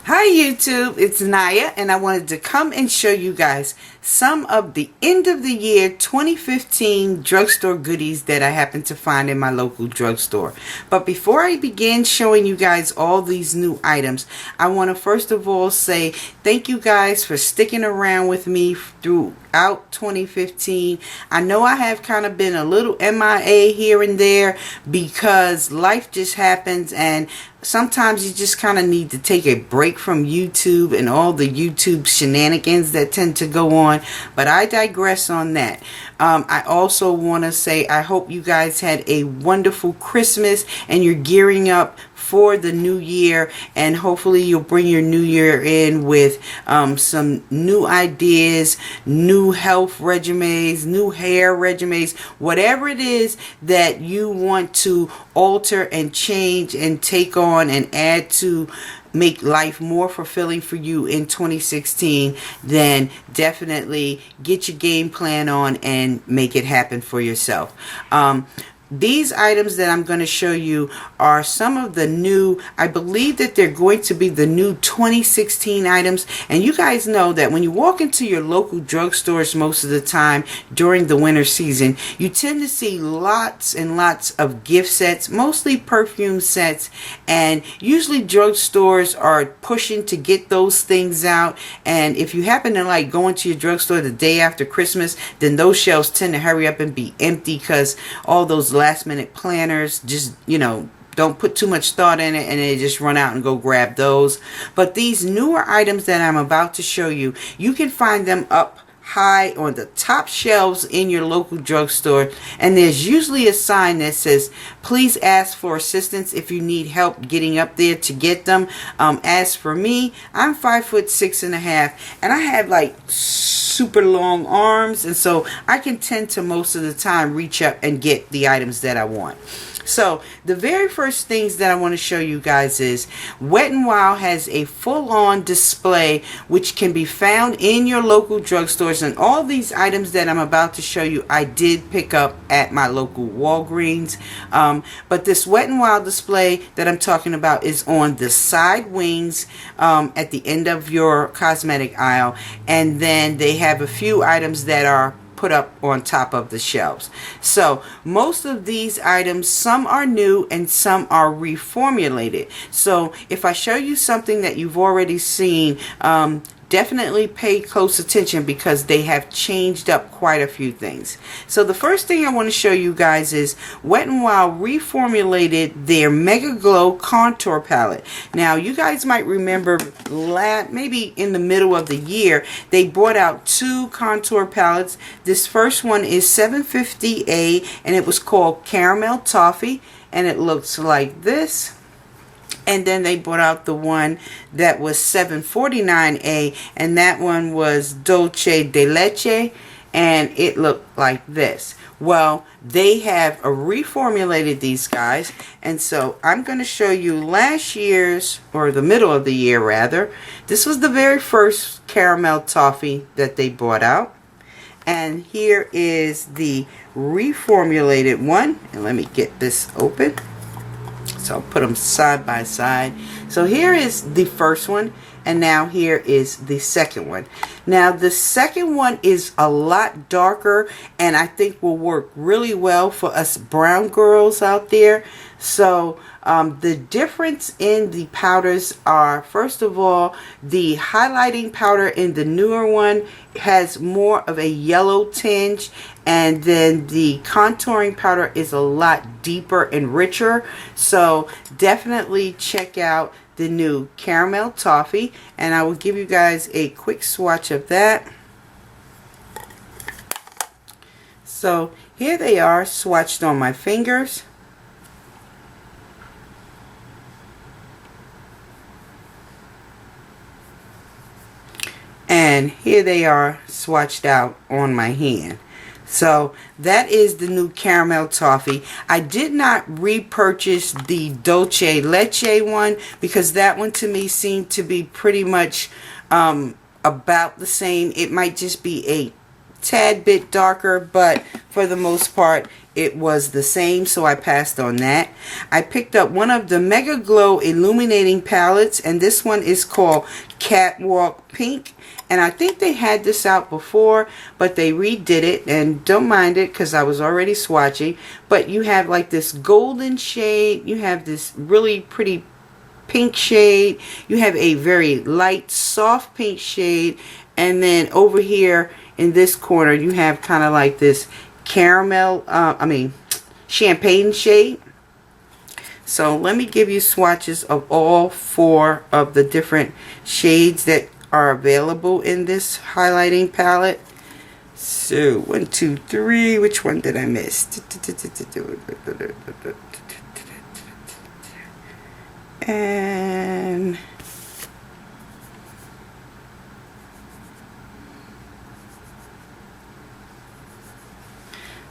Hi YouTube, it's Naya, and I wanted to come and show you guys some of the end of the year 2015 drugstore goodies that I happened to find in my local drugstore. But before I begin showing you guys all these new items, I want to first of all say thank you guys for sticking around with me throughout 2015. I know I have kind of been a little MIA here and there because life just happens, and sometimes you just kind of need to take a break from YouTube and all the YouTube shenanigans that tend to go on. But I digress on that. I also want to say I hope you guys had a wonderful Christmas and you're gearing up for the new year, and hopefully you'll bring your new year in with some new ideas, new health regimens, new hair regimens, whatever it is that you want to alter and change and take on and add to make life more fulfilling for you in 2016, then definitely get your game plan on and make it happen for yourself. These items that I'm going to show you are some of the new, I believe that they're going to be the new 2016 items. And you guys know that when you walk into your local drugstores most of the time during the winter season, you tend to see lots and lots of gift sets, mostly perfume sets. And usually drugstores are pushing to get those things out. And if you happen to like go into your drugstore the day after Christmas, then those shelves tend to hurry up and be empty because all those last minute planners just, don't put too much thought in it and they just run out and go grab those. But these newer items that I'm about to show you, you can find them up high on the top shelves in your local drugstore, and there's usually a sign that says please ask for assistance if you need help getting up there to get them. As for me, I'm 5'6.5", and I have like super long arms, and so I can tend to most of the time reach up and get the items that I want. So the very first things that I want to show you guys is Wet n Wild has a full-on display which can be found in your local drugstores, and all these items that I'm about to show you I did pick up at my local Walgreens. But this Wet n Wild display that I'm talking about is on the side wings at the end of your cosmetic aisle, and then they have a few items that are put up on top of the shelves. So most of these items, some are new and some are reformulated. So if I show you something that you've already seen, definitely pay close attention because they have changed up quite a few things. So the first thing I want to show you guys is Wet n Wild reformulated their Mega Glow Contour Palette. Now you guys might remember maybe in the middle of the year they brought out two contour palettes. This first one is 750A and it was called Caramel Toffee, and it looks like this. And then they brought out the one that was 749A, and that one was Dolce de Leche, and it looked like this. Well, they have reformulated these guys, and so I'm going to show you last year's, or the middle of the year rather. This was the very first Caramel Toffee that they brought out. And here is the reformulated one, and let me get this open. So I'll put them side by side. So here is the first one, and now here is the second one. Now the second one is a lot darker, and I think will work really well for us brown girls out there. So the difference in the powders are, first of all, the highlighting powder in the newer one has more of a yellow tinge, and then the contouring powder is a lot deeper and richer. So definitely check out the new Caramel Toffee, and I will give you guys a quick swatch of that. So here they are swatched on my fingers. And here they are swatched out on my hand. So that is the new Caramel Toffee. I did not repurchase the Dolce Leche one because that one to me seemed to be pretty much about the same. It might just be a tad bit darker, but for the most part it was the same, so I passed on that. I picked up one of the Mega Glow Illuminating Palettes, and this one is called Catwalk Pink. And I think they had this out before, but they redid it, and don't mind it because I was already swatching. But you have like this golden shade, you have this really pretty pink shade, you have a very light soft pink shade, and then over here in this corner you have kind of like this caramel, champagne shade. So let me give you swatches of all 4 of the different shades that are available in this highlighting palette. So 1, 2, 3, which one did I miss? And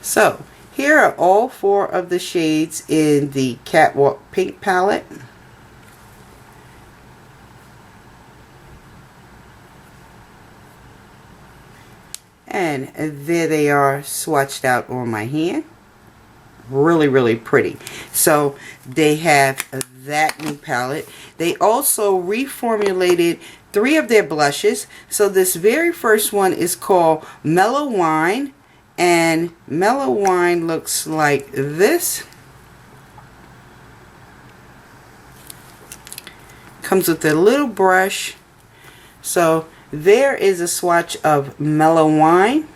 so here are all 4 of the shades in the Catwalk Pink palette. And there they are swatched out on my hand. Really, really pretty. So they have that new palette. They also reformulated 3 of their blushes. So this very first one is called Mellow Wine. And Mellow Wine looks like this. Comes with a little brush. So there is a swatch of Mellow Wine.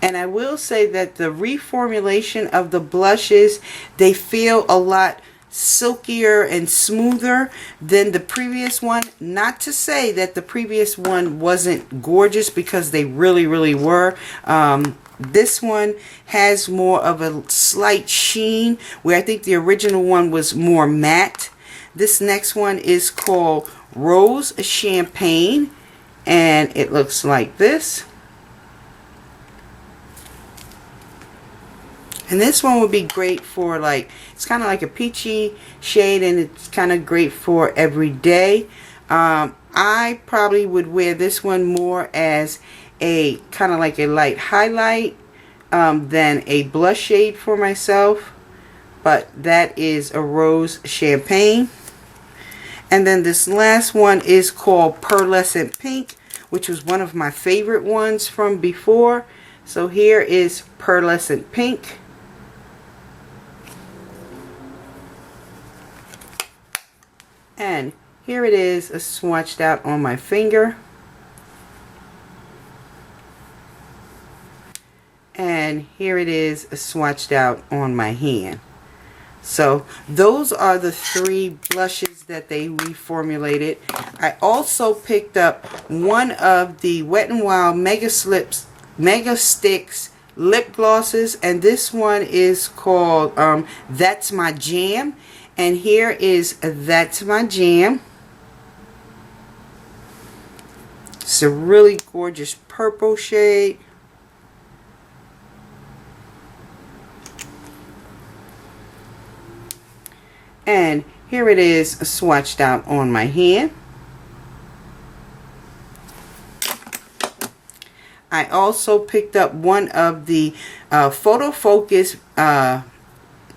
And I will say that the reformulation of the blushes, they feel a lot silkier and smoother than the previous one. Not to say that the previous one wasn't gorgeous, because they really, really were. This one has more of a slight sheen, where I think the original one was more matte. This next one is called Rose Champagne, and it looks like this. And this one would be great for, like, it's kind of like a peachy shade, and it's kind of great for every day. I probably would wear this one more as a kind of like a light highlight than a blush shade for myself. But that is a Rose Champagne. And then this last one is called Pearlescent Pink, which was one of my favorite ones from before. So here is Pearlescent Pink. And here it is swatched out on my finger. And here it is swatched out on my hand. So those are the 3 blushes that they reformulated. I also picked up one of the Wet n Wild Mega Sticks lip glosses, and this one is called That's My Jam. And here is That's My Jam. It's a really gorgeous purple shade. And here it is swatched out on my hand. I also picked up one of the Photo Focus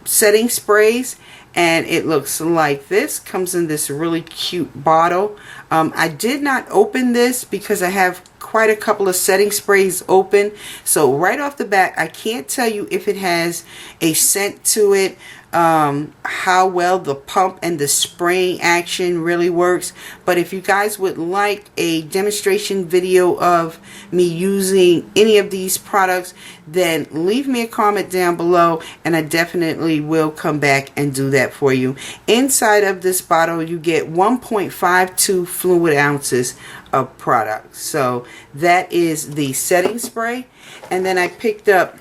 setting sprays, and it looks like this. Comes in this really cute bottle. I did not open this because I have quite a couple of setting sprays open, so right off the bat I can't tell you if it has a scent to it, how well the pump and the spraying action really works. But if you guys would like a demonstration video of me using any of these products, then leave me a comment down below, and I definitely will come back and do that for you. Inside of this bottle you get 1.52 fluid ounces of product. So that is the setting spray. And then I picked up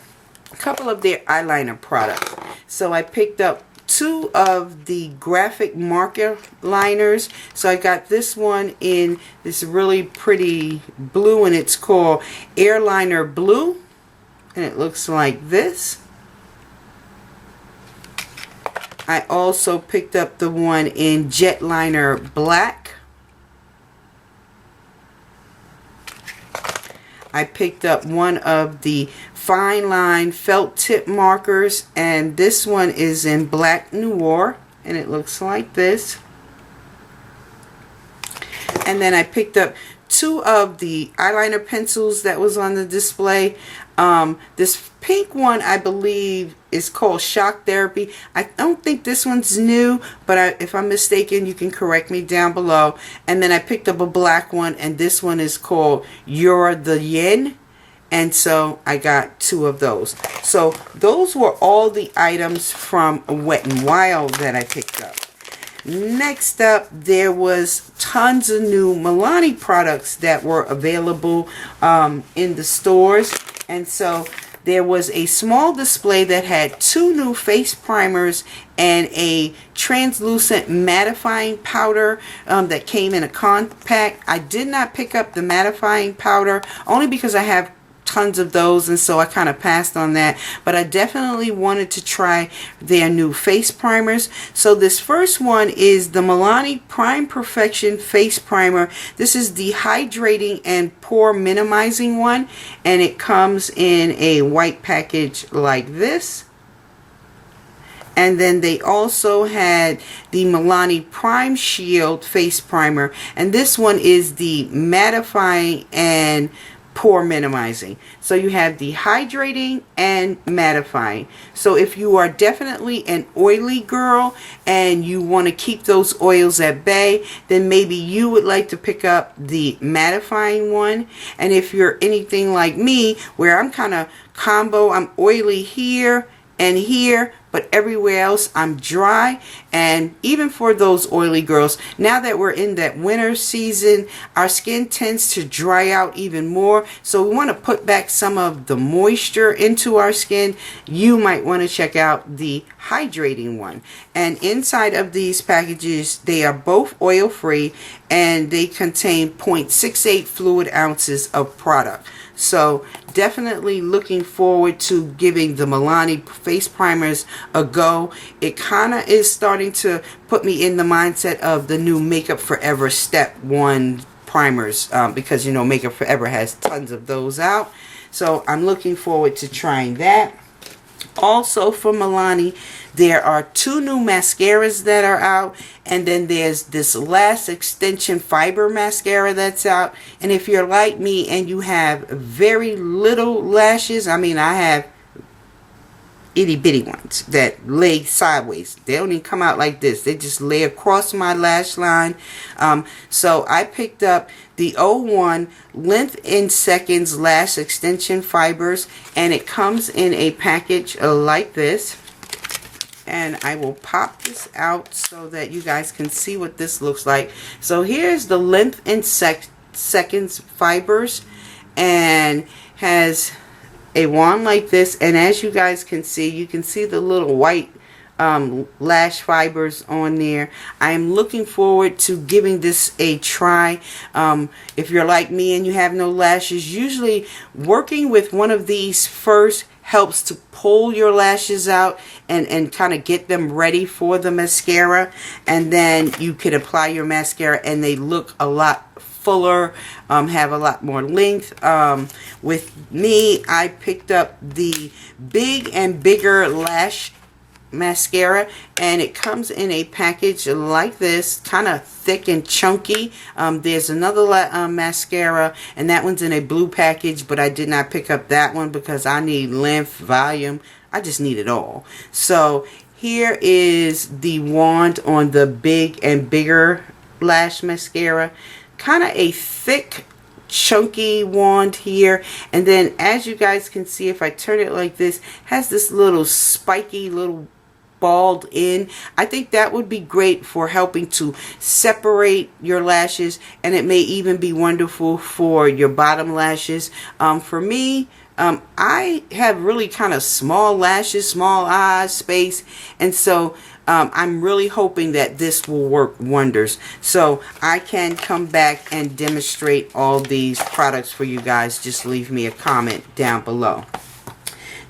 a couple of their eyeliner products. So I picked up 2 of the graphic marker liners. So I got this one in this really pretty blue, and it's called Airliner Blue, and it looks like this. I also picked up the one in Jetliner Black. I picked up one of the fine line felt tip markers, and this one is in Black Noir, and it looks like this. And then I picked up two of the eyeliner pencils that was on the display. This pink one, I believe, is called Shock Therapy. I don't think this one's new, but if I'm mistaken, you can correct me down below. And then I picked up a black one, and this one is called You're the Yin. And so I got two of those. So those were all the items from Wet n Wild that I picked up. Next up, there was tons of new Milani products that were available in the stores. And so there was a small display that had two new face primers and a translucent mattifying powder that came in a compact. I did not pick up the mattifying powder only because I have tons of those, and so I kind of passed on that, but I definitely wanted to try their new face primers. So this first one is the Milani Prime Perfection Face Primer. This is the hydrating and pore minimizing one, and it comes in a white package like this. And then they also had the Milani Prime Shield Face Primer, and this one is the mattifying and pore minimizing. So you have the hydrating and mattifying. So if you are definitely an oily girl and you want to keep those oils at bay, then maybe you would like to pick up the mattifying one. And if you're anything like me, where I'm kind of combo, I'm oily here and here, but everywhere else I'm dry. And even for those oily girls, now that we're in that winter season, our skin tends to dry out even more. So we want to put back some of the moisture into our skin. You might want to check out the hydrating one. And inside of these packages, they are both oil free, and they contain 0.68 fluid ounces of product. So definitely looking forward to giving the Milani face primers a go. It kind of is starting to put me in the mindset of the new Makeup Forever Step 1 primers, because you know Makeup Forever has tons of those out. So I'm looking forward to trying that. Also for Milani, there are two new mascaras that are out, and then there's this Lash Extension Fiber Mascara that's out. And if you're like me and you have very little lashes, I mean, I have itty bitty ones that lay sideways. They don't even come out like this. They just lay across my lash line. So I picked up the 01 Length in Seconds Lash Extension Fibers, and it comes in a package like this. And I will pop this out so that you guys can see what this looks like. So here's the Length in Seconds Fibers, and has a wand like this, and as you guys can see, you can see the little white lash fibers on there. I am looking forward to giving this a try. If you're like me and you have no lashes, usually working with one of these first helps to pull your lashes out and kind of get them ready for the mascara, and then you can apply your mascara and they look a lot fuller, have a lot more length. With me, I picked up the Big and Bigger Lash Mascara, and it comes in a package like this, kind of thick and chunky. There's another mascara, and that one's in a blue package, but I did not pick up that one because I need length, volume. I just need it all. So here is the wand on the Big and Bigger Lash Mascara. Kind of a thick, chunky wand here, and then as you guys can see, if I turn it like this, has this little spiky little balled in. I think that would be great for helping to separate your lashes, and it may even be wonderful for your bottom lashes. For me, I have really kind of small lashes, small eye space, and so I'm really hoping that this will work wonders. So I can come back and demonstrate all these products for you guys. Just leave me a comment down below.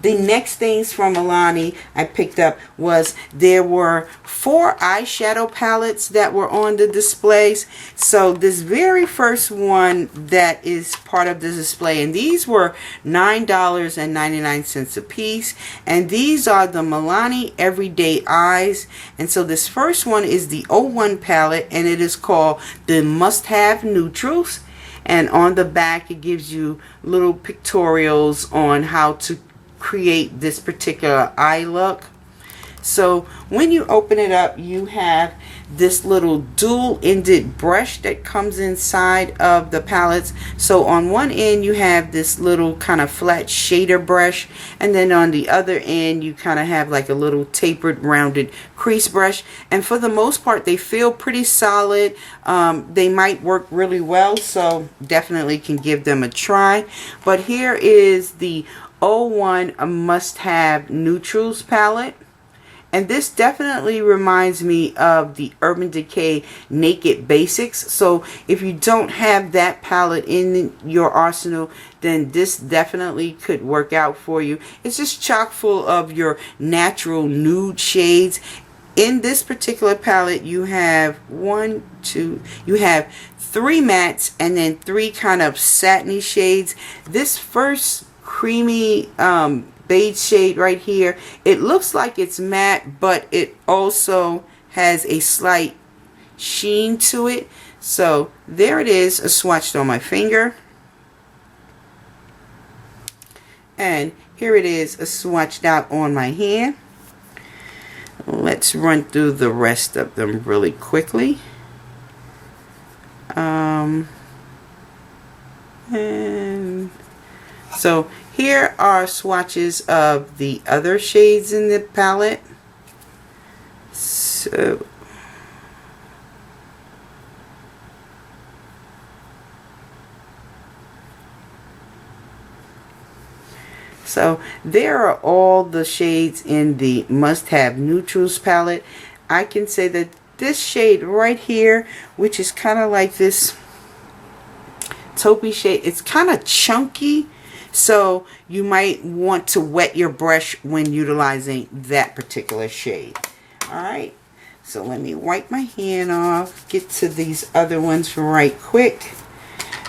The next things from Milani I picked up was there were 4 eyeshadow palettes that were on the displays. So this very first one that is part of the display, and these were $9.99 a piece, and these are the Milani Everyday Eyes. And so this first one is the 01 palette, and it is called the Must Have Neutrals. And on the back it gives you little pictorials on how to create this particular eye look. So when you open it up, you have this little dual-ended brush that comes inside of the palettes. So on one end you have this little kind of flat shader brush, and then on the other end you kind of have like a little tapered rounded crease brush. And for the most part they feel pretty solid. They might work really well, so definitely can give them a try. But here is the 01 Must Have Neutrals palette. And this definitely reminds me of the Urban Decay Naked Basics. So if you don't have that palette in your arsenal, then this definitely could work out for you. It's just chock full of your natural nude shades. In this particular palette, you have you have 3 mattes and then 3 kind of satiny shades. This first creamy beige shade right here, it looks like it's matte, but it also has a slight sheen to it. So there it is, swatched on my finger, and here it is, swatched out on my hand. Let's run through the rest of them really quickly. And so here are swatches of the other shades in the palette. So there are all the shades in the Must Have Neutrals palette. I can say that this shade right here, which is kind of like this taupey shade, it's kind of chunky. So you might want to wet your brush when utilizing that particular shade. Alright, so let me wipe my hand off, get to these other ones right quick.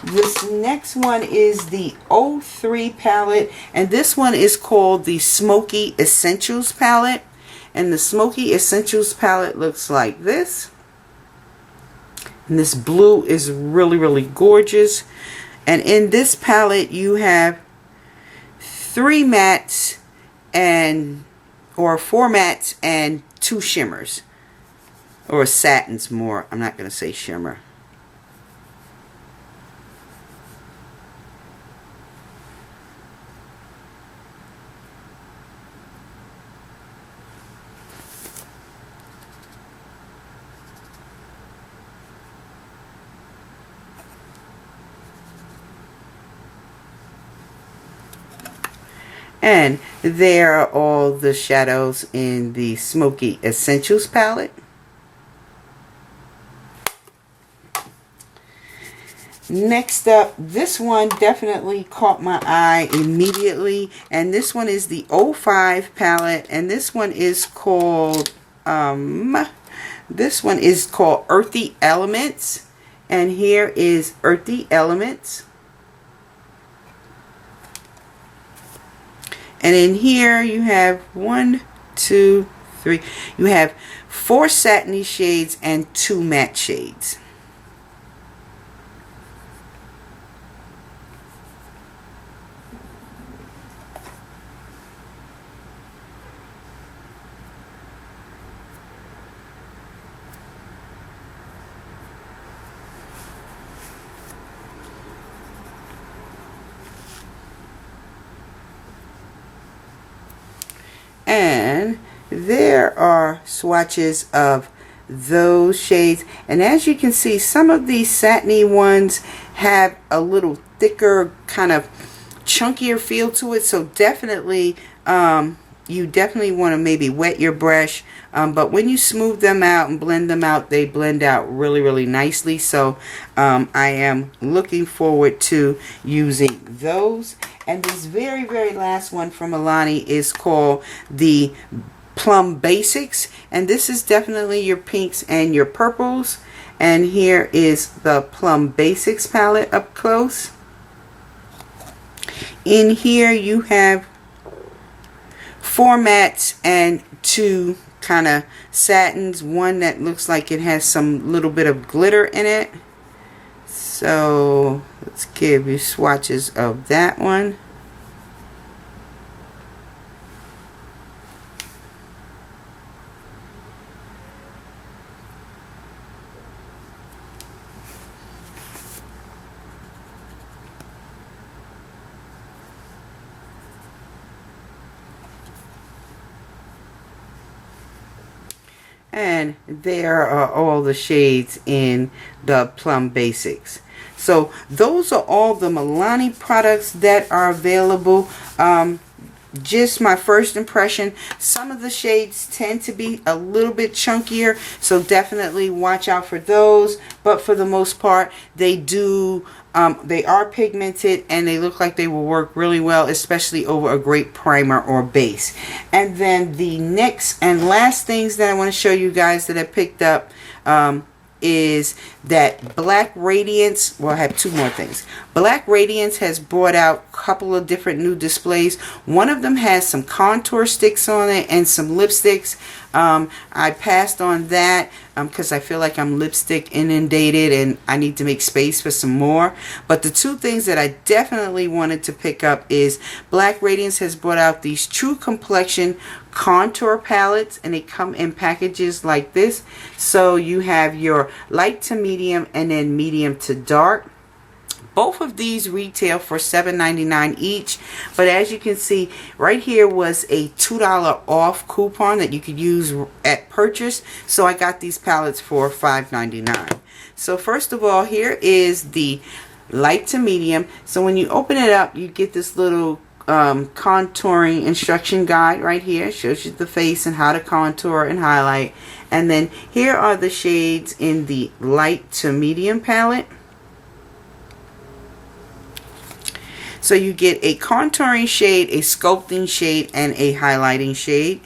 This next one is the 03 palette, and this one is called the Smoky Essentials palette. And the Smoky Essentials palette looks like this. And this blue is really, really gorgeous. And in this palette you have 3 mattes or 4 mattes and 2 shimmers, or satins more. I'm not going to say shimmer. And there are all the shadows in the Smoky Essentials palette. Next up, this one definitely caught my eye immediately, and this one is the 05 palette, and this one is called Earthy Elements. And here is Earthy Elements. And in here you have 1, 2, 3. You have 4 satiny shades and 2 matte shades. And there are swatches of those shades, and as you can see, some of these satiny ones have a little thicker, kind of chunkier feel to it. So definitely you definitely want to maybe wet your brush, but when you smooth them out and blend them out, they blend out really nicely. So I am looking forward to using those. And this very last one from Milani is called the Plum Basics, and this is definitely your pinks and your purples. And here is the Plum Basics palette up close. In here you have 4 mattes and 2 kind of satins, one that looks like it has some little bit of glitter in it. So let's give you swatches of that one. And there are all the shades in the Plum Basics. So those are all the Milani products that are available. Just my first impression, some of the shades tend to be a little bit chunkier, so definitely watch out for those. But for the most part, they are pigmented and they look like they will work really well, especially over a great primer or base. And then the next and last things that I want to show you guys that I picked up is that Black Radiance. Well, I have 2 more things. Black Radiance has brought out a couple of different new displays. One of them has some contour sticks on it and some lipsticks. I passed on that because I feel like I'm lipstick inundated and I need to make space for some more. But the 2 things that I definitely wanted to pick up is Black Radiance has brought out these True Complexion contour palettes, and they come in packages like this. So you have your light to medium and then medium to dark. Both of these retail for $7.99 each, but as you can see right here was a $2 off coupon that you could use at purchase, so I got these palettes for $5.99. So first of all, here is the light to medium. So when you open it up, you get this little contouring instruction guide right here. It shows you the face and how to contour and highlight. And then here are the shades in the light to medium palette. So you get a contouring shade, a sculpting shade, and a highlighting shade.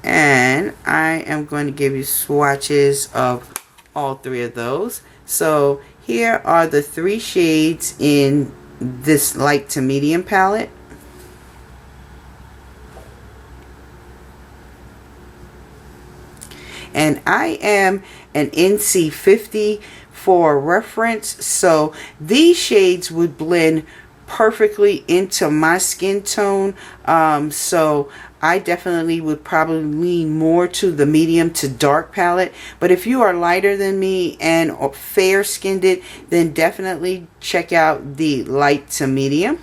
And I am going to give you swatches of all 3 of those. So here are the 3 shades in this light to medium palette. And I am an NC50 for reference, so these shades would blend perfectly into my skin tone. So I definitely would probably lean more to the medium to dark palette. But if you are lighter than me and fair skinned, then definitely check out the light to medium.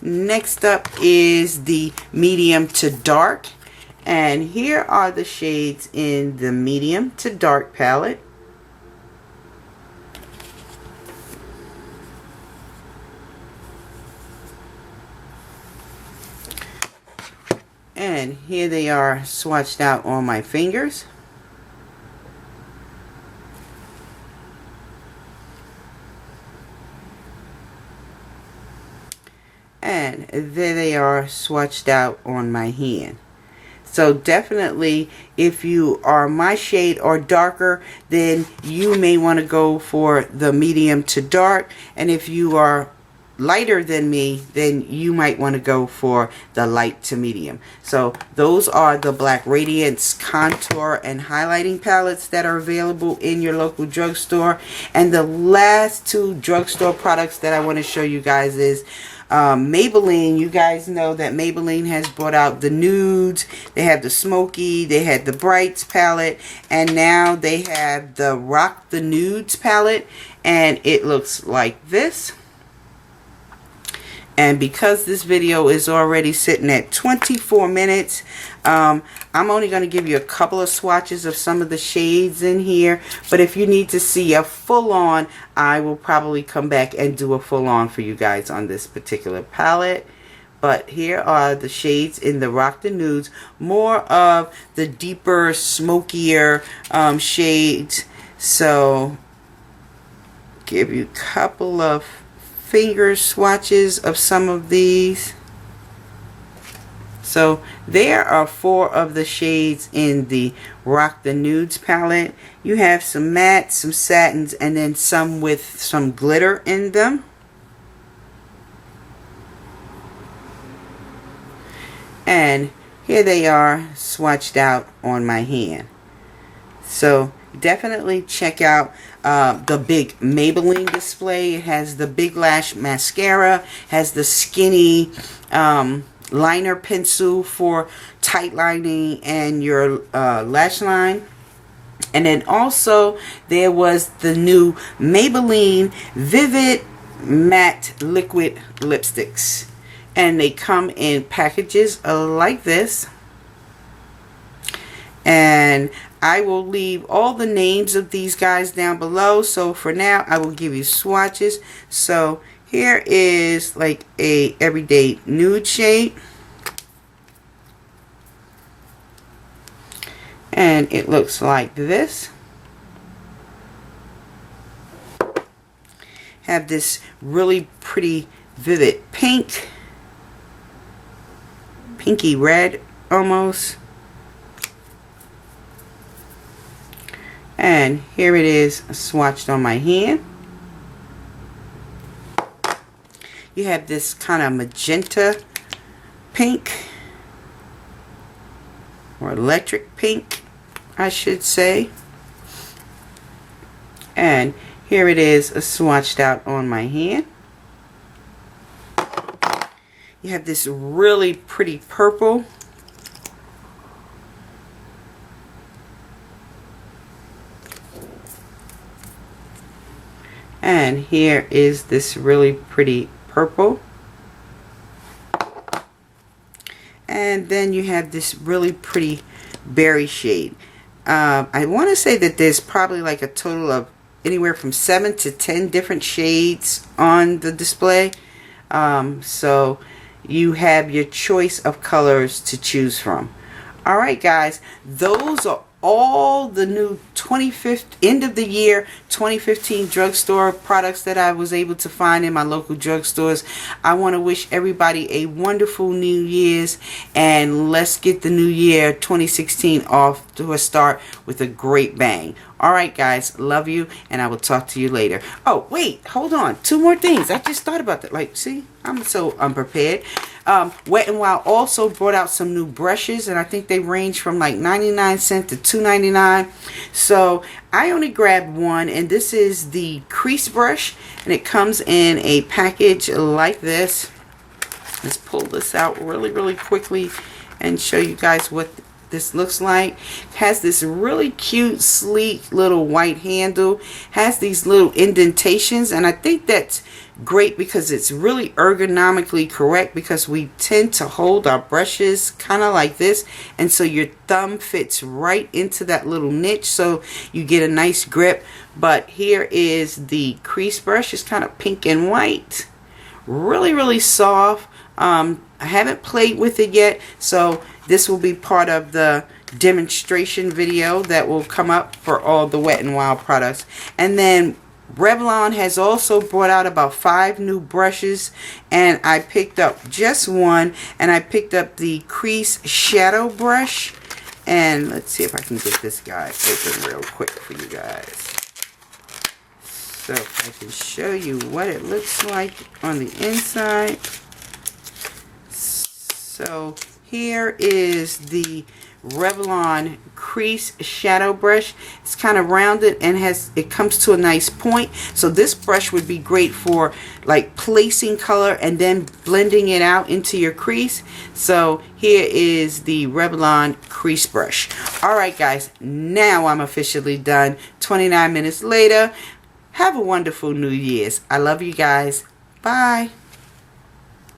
Next up is the medium to dark. And here are the shades in the medium to dark palette. And here they are swatched out on my fingers. And there they are swatched out on my hand. So definitely, if you are my shade or darker, then you may want to go for the medium to dark. And if you are lighter than me, then you might want to go for the light to medium. So those are the Black Radiance contour and highlighting palettes that are available in your local drugstore. And the last 2 drugstore products that I want to show you guys is Maybelline. You guys know that Maybelline has brought out the nudes. They have the smoky, they had the brights palette, and now they have the Rock the Nudes palette, and it looks like this. And because this video is already sitting at 24 minutes, I'm only going to give you a couple of swatches of some of the shades in here. But if you need to see a full-on, I will probably come back and do a full-on for you guys on this particular palette. but here are the shades in the Rock the Nudes, more of the deeper, smokier shades. So give you a couple of finger swatches of some of these. So there are 4 of the shades in the Rock the Nudes palette. You have some mattes, some satins, and then some with some glitter in them. And here they are swatched out on my hand. So definitely check out the big Maybelline display. It has the Big Lash Mascara, has the skinny liner pencil for tight lining and your lash line. And then also there was the new Maybelline Vivid Matte Liquid Lipsticks. And they come in packages like this. And I will leave all the names of these guys down below. So for now, I will give you swatches. So here is like a everyday nude shade. And it looks like this. Have this really pretty vivid pink. Pinky red almost. And here it is swatched on my hand. You have this kind of magenta pink, or electric pink, I should say. And here it is swatched out on my hand. You have this really pretty purple. And here is this really pretty purple. And then you have this really pretty berry shade. I want to say that there's probably like a total of anywhere from 7 to 10 different shades on the display. So you have your choice of colors to choose from. Alright guys, those are all the new end of the year 2015 drugstore products that I was able to find in my local drugstores. I want to wish everybody a wonderful New Year's, and let's get the new year 2016 off to a start with a great bang. Alright guys, love you, and I will talk to you later. Oh wait, hold on, 2 more things. I just thought about that. Like, see, I'm so unprepared. Wet n Wild also brought out some new brushes, and I think they range from like 99 cents to $2.99. So I only grabbed one, and this is the crease brush, and it comes in a package like this. Let's pull this out really quickly and show you guys what this looks like. It has this really cute, sleek little white handle, has these little indentations, and I think that's great because it's really ergonomically correct, because we tend to hold our brushes kind of like this, and so your thumb fits right into that little niche, so you get a nice grip. But here is the crease brush. It's kind of pink and white, really soft. I haven't played with it yet, so this will be part of the demonstration video that will come up for all the Wet n Wild products. And then Revlon has also brought out about 5 new brushes, and I picked up just one, and I picked up the crease shadow brush. And let's see if I can get this guy open real quick for you guys, so I can show you what it looks like on the inside. So here is the Revlon crease shadow brush. It's kind of rounded and it comes to a nice point. So this brush would be great for like placing color and then blending it out into your crease. So here is the Revlon crease brush. Alright guys, now I'm officially done. 29 minutes later. Have a wonderful New Year's. I love you guys. Bye.